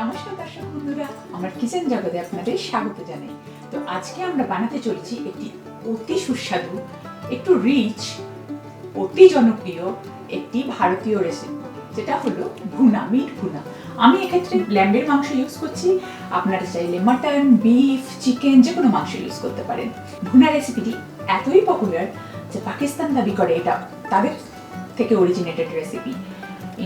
নমস্কার দর্শক বন্ধুরা, আমার কিচেন জগতে আপনাদের স্বাগত জানাই। তো আজকে আমরা বানাতে চলেছি একটি অতি সুস্বাদু, একটু রিচ, অতি জনপ্রিয় একটি ভারতীয় রেসিপি, যেটা হলো ভুনা, মিট ভুনা। আমি এক্ষেত্রে ল্যাম্বের মাংস ইউজ করছি, আপনারা চাইলে মাটন, বিফ, চিকেন যে কোনো মাংস ইউজ করতে পারেন। ভুনা রেসিপিটি এতই পপুলার যে পাকিস্তান দাবি করে এটা তাদের থেকে অরিজিনেটেড রেসিপি,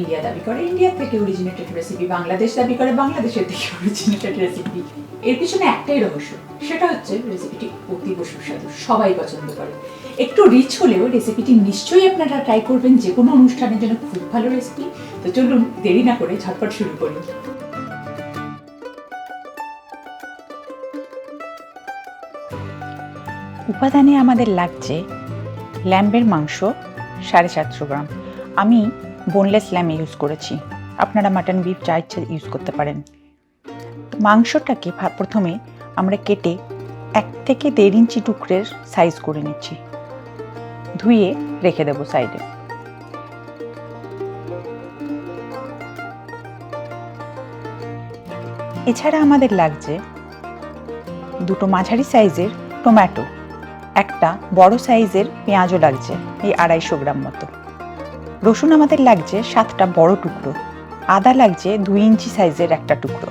ইন্ডিয়া দাবি করে ইন্ডিয়া থেকে অরিজিনেটেড রেসিপি, বাংলাদেশ দাবি করে বাংলাদেশের থেকে অরিজিনেটেড রেসিপি। এর পিছনে একটাই রহস্য, সেটা হচ্ছে রেসিপিটি অতীব সুস্বাদু, সবাই পছন্দ করে। একটু রিচ হলেও রেসিপিটি নিশ্চয়ই আপনারা ট্রাই করবেন, যে কোনো অনুষ্ঠানের জন্য খুব ভালো রেসিপি। তো চলুন দেরি না করে ঝটপট শুরু করি। উপাদানে আমাদের লাগছে ল্যাম্বের মাংস 750 গ্রাম। আমি বোনলেস ল্যাম্ব ইউজ করেছি, আপনারা মাটন, বিফ যা ইচ্ছে ইউজ করতে পারেন। মাংসটাকে প্রথমে আমরা কেটে 1 থেকে 1.5 ইঞ্চি টুকরের সাইজ করে নিচ্ছি, ধুয়ে রেখে দেবো সাইডে। এছাড়া আমাদের লাগছে 2টো মাঝারি সাইজের টমেটো, একটা বড় সাইজের পেঁয়াজও লাগছে, এই 250 গ্রাম মতো। রসুন আমাদের লাগছে 7টা বড় টুকরো, আদা লাগছে 2 ইঞ্চি সাইজের একটা টুকরো।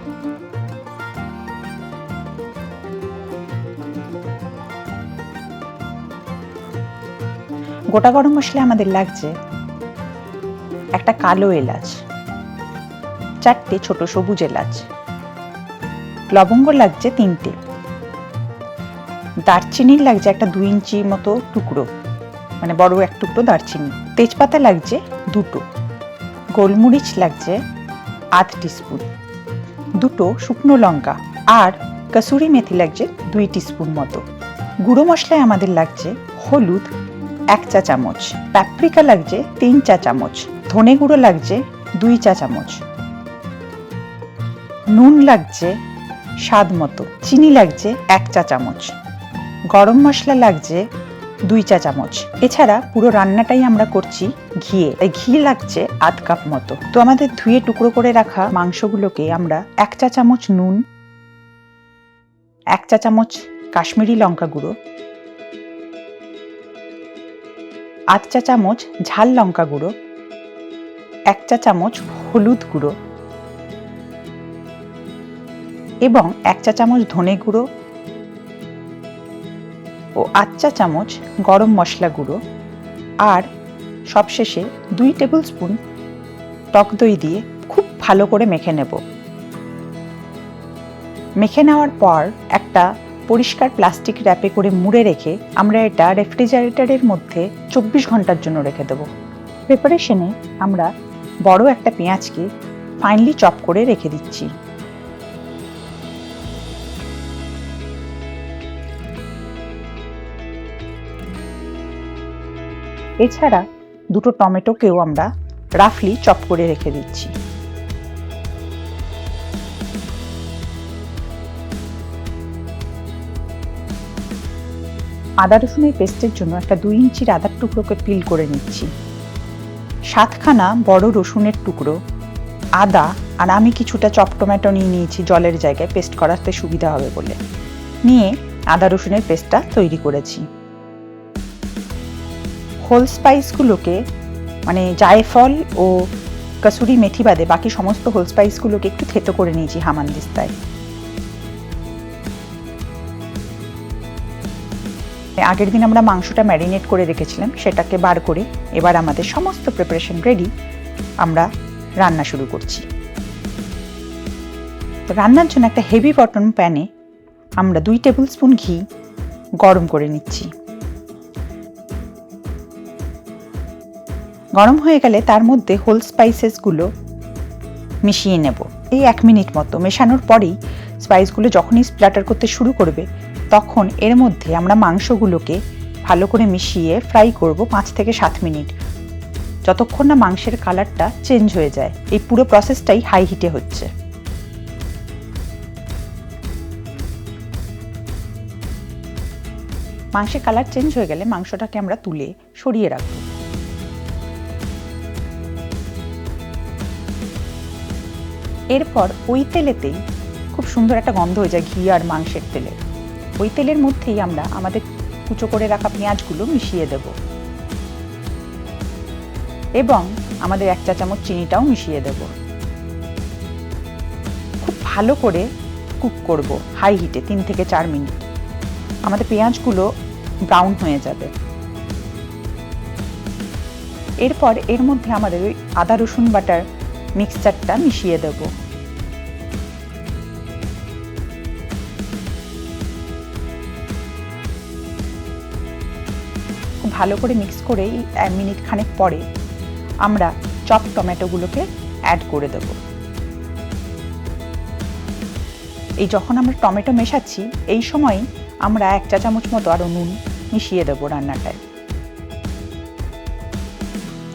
গোটা গরম মশলা আমাদের লাগছে একটা কালো এলাচ, 4টে ছোট সবুজ এলাচ, লবঙ্গ লাগছে 3টে, দারচিনি লাগছে একটা 2 ইঞ্চি মতো টুকরো, মানে বড় এক টুকরো দারচিনি, তেজপাতা লাগছে 2টো, গোলমরিচ লাগছে আধ টিস্পুন, 2টো শুকনো লঙ্কা, আর কসুরি মেথি লাগছে 2 টিস্পুন মতো। গুঁড়ো মশলায় আমাদের লাগছে হলুদ 1 চা চামচ, প্যাপ্রিকা লাগছে 3 চা চামচ, ধনে গুঁড়ো লাগছে 2 চা চামচ, নুন লাগছে স্বাদ মতো, চিনি লাগছে 1 চা চামচ, গরম মশলা লাগছে 2 চা চামচ। এছাড়া পুরো রান্নাটাই আমরা করছি ঘিয়ে, তাই ঘি লাগছে আধ কাপ মতো। তো আমাদের ধুয়ে টুকরো করে রাখা মাংসগুলোকে আমরা 1 চা চামচ নুন, 1 চা চামচ কাশ্মীরি লঙ্কা গুঁড়ো, আধ চা চামচ ঝাল লঙ্কা গুঁড়ো, 1 চা চামচ হলুদ গুঁড়ো এবং 1 চা চামচ ধনে গুঁড়ো ও 8 চা চামচ গরম মশলা গুঁড়ো, আর সবশেষে 2 টেবিল স্পুন টক দই দিয়ে খুব ভালো করে মেখে নেব। মেখে নেওয়ার পর একটা পরিষ্কার প্লাস্টিক র্যাপে করে মুড়ে রেখে আমরা এটা রেফ্রিজারেটরের মধ্যে 24 ঘন্টার জন্য রেখে দেব। প্রিপারেশনে আমরা বড় একটা পেঁয়াজকে ফাইনলি চপ করে রেখে দিচ্ছি। এছাড়া 2টো টমেটোকেও আমরা রাফলি চপ করে রেখে দিচ্ছি। আদা রসুনের পেস্টের জন্য একটা 2 ইঞ্চির আদার টুকরোকে পিল করে নিচ্ছি, 7খানা বড় রসুনের টুকরো, আদা, আর আমি কিছুটা চপ টমেটো নিয়ে নিয়েছি জলের জায়গায় পেস্ট করাতে সুবিধা হবে বলে, নিয়ে আদা রসুনের পেস্টটা তৈরি করেছি। হোল স্পাইসগুলোকে, মানে জায়ফল ও কসুরি মেথি বাদে বাকি সমস্ত হোল স্পাইসগুলোকে একটু থেতো করে নিয়েছি হামানদিস্তায়। আগের দিন আমরা মাংসটা ম্যারিনেট করে রেখেছিলাম, সেটাকে বার করে এবার আমাদের সমস্ত প্রিপারেশন রেডি, আমরা রান্না শুরু করছি। তো রান্নার জন্য একটা হেভি বটম প্যানে আমরা 2 টেবিল স্পুন ঘি গরম করে নিচ্ছি। গরম হয়ে গেলে তার মধ্যে হোল স্পাইসেসগুলো মিশিয়ে নেব। এই 1 মিনিট মতো মেশানোর পরেই স্পাইসগুলো যখনই স্প্ল্যাটার করতে শুরু করবে, তখন এর মধ্যে আমরা মাংসগুলোকে ভালো করে মিশিয়ে ফ্রাই করব 5 থেকে 7 মিনিট, যতক্ষণ না মাংসের কালারটা চেঞ্জ হয়ে যায়। এই পুরো প্রসেসটাই হাই হিটে হচ্ছে। মাংসের কালার চেঞ্জ হয়ে গেলে মাংসটাকে আমরা তুলে সরিয়ে রাখবো। এরপর ওই তেলেতেই খুব সুন্দর একটা গন্ধ হয়ে যায় ঘি আর মাংসের তেলের। ওই তেলের মধ্যেই আমরা আমাদের কুচো করে রাখা পেঁয়াজগুলো মিশিয়ে দেব এবং আমাদের 1 চা চামচ চিনিটাও মিশিয়ে দেব। খুব ভালো করে কুক করব হাই হিটে 3 থেকে 4 মিনিট। আমাদের পেঁয়াজগুলো ব্রাউন হয়ে যাবে। এরপর এর মধ্যে আমাদের ওই আদা রসুন বাটার মিক্সচারটা মিশিয়ে দেব। খুব ভালো করে মিক্স করে 1 মিনিট খানেক পরে আমরা চপ টমেটোগুলোকে অ্যাড করে দেব। এই যখন আমরা টমেটো মেশাচ্ছি এই সময় আমরা 1 চা চামচ মতো আরো নুন মিশিয়ে দেব রান্নাটায়।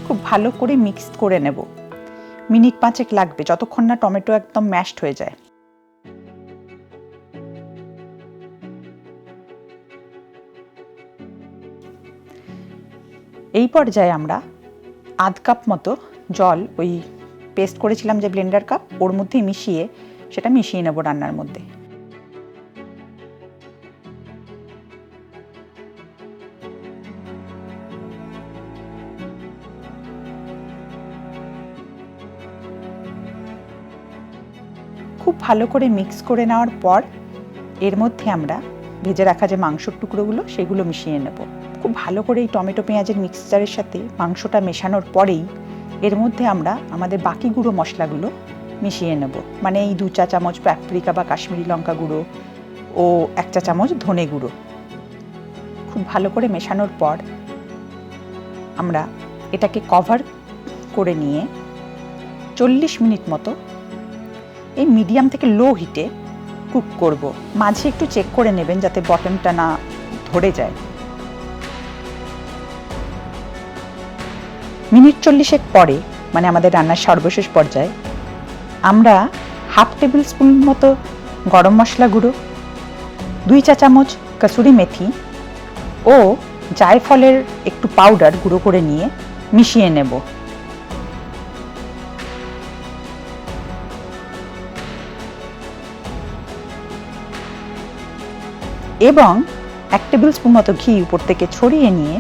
খুব ভালো করে মিক্স করে নেব। মিনিট 5 লাগবে, যতক্ষণ না টমেটো একদম ম্যাশড হয়ে যায়। এই পর্যায়ে আমরা আধ কাপ মতো জল ওই পেস্ট করেছিলাম যে ব্লেন্ডার কাপ, ওর মধ্যে মিশিয়ে সেটা মিশিয়ে নেব রান্নার মধ্যে। খুব ভালো করে মিক্স করে নেওয়ার পর এর মধ্যে আমরা ভেজে রাখা যে মাংসের টুকরোগুলো সেগুলো মিশিয়ে নেব। খুব ভালো করে এই টমেটো পেঁয়াজের মিক্সচারের সাথে মাংসটা মেশানোর পরেই এর মধ্যে আমরা আমাদের বাকি গুঁড়ো মশলাগুলো মিশিয়ে নেব। মানে এই 2 চা চামচ পাপরিকা বা কাশ্মীরি লঙ্কা গুঁড়ো ও 1 চা চামচ ধনে গুঁড়ো। খুব ভালো করে মেশানোর পর আমরা এটাকে কভার করে নিয়ে 40 মিনিট মতো এই মিডিয়াম থেকে লো হিটে কুক করব। মাঝে একটু চেক করে নেবেন যাতে বটমটা না ধরে যায়। মিনিট 40 পরে মানে আমাদের রান্নার সর্বশেষ পর্যায়ে আমরা হাফ টেবিল স্পুন মতো গরম মশলা গুঁড়ো, 2 চা চামচ কসুরি মেথি ও জায়ফলের একটু পাউডার গুঁড়ো করে নিয়ে মিশিয়ে নেব। এবং 1 টেবিল স্পুন মতো ঘি উপর থেকে ছড়িয়ে নিয়ে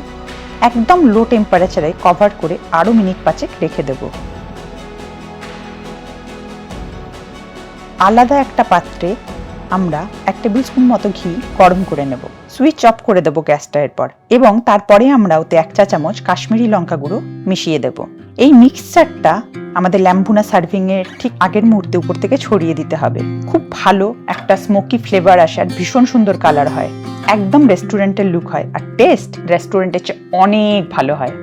একদম লো টেম্পারেচারে কভার করে আরো মিনিট 5 রেখে দেব। আলাদা একটা পাত্রে আমরা 1 টেবিল স্পুন মতো ঘি গরম করে নেব। সুইচ অফ করে দেব গ্যাসটা এরপর, এবং তারপরে আমরা ওতে 1 চা চামচ কাশ্মীরি লঙ্কা গুঁড়ো মিশিয়ে দেব। এই মিক্সচারটা আমাদের ল্যাম্ব ভুনা সার্ভিং এর ঠিক আগের মুহূর্তে উপর থেকে ছড়িয়ে দিতে হবে। খুব ভালো একটা স্মোকি ফ্লেভার আসে আর ভীষণ সুন্দর কালার হয়। একদম রেস্টুরেন্টের লুক হয় আর টেস্ট রেস্টুরেন্টের চেয়ে অনেক ভালো হয়।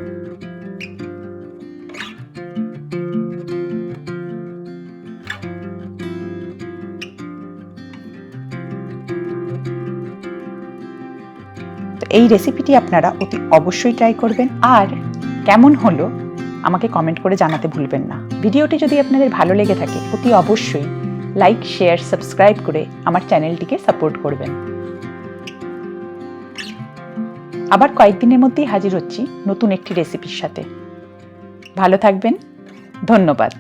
তো এই রেসিপিটি আপনারা অতি অবশ্যই ট্রাই করবেন, আর কেমন হলো আমাকে কমেন্ট করে জানাতে ভুলবেন না। ভিডিওটি যদি আপনাদের ভালো লেগে থাকে অতি অবশ্যই লাইক, শেয়ার, সাবস্ক্রাইব করে আমার চ্যানেলটিকে সাপোর্ট করবেন। আবার কয়েকদিনের মধ্যেই হাজির হচ্ছি নতুন একটি রেসিপির সাথে। ভালো থাকবেন, ধন্যবাদ।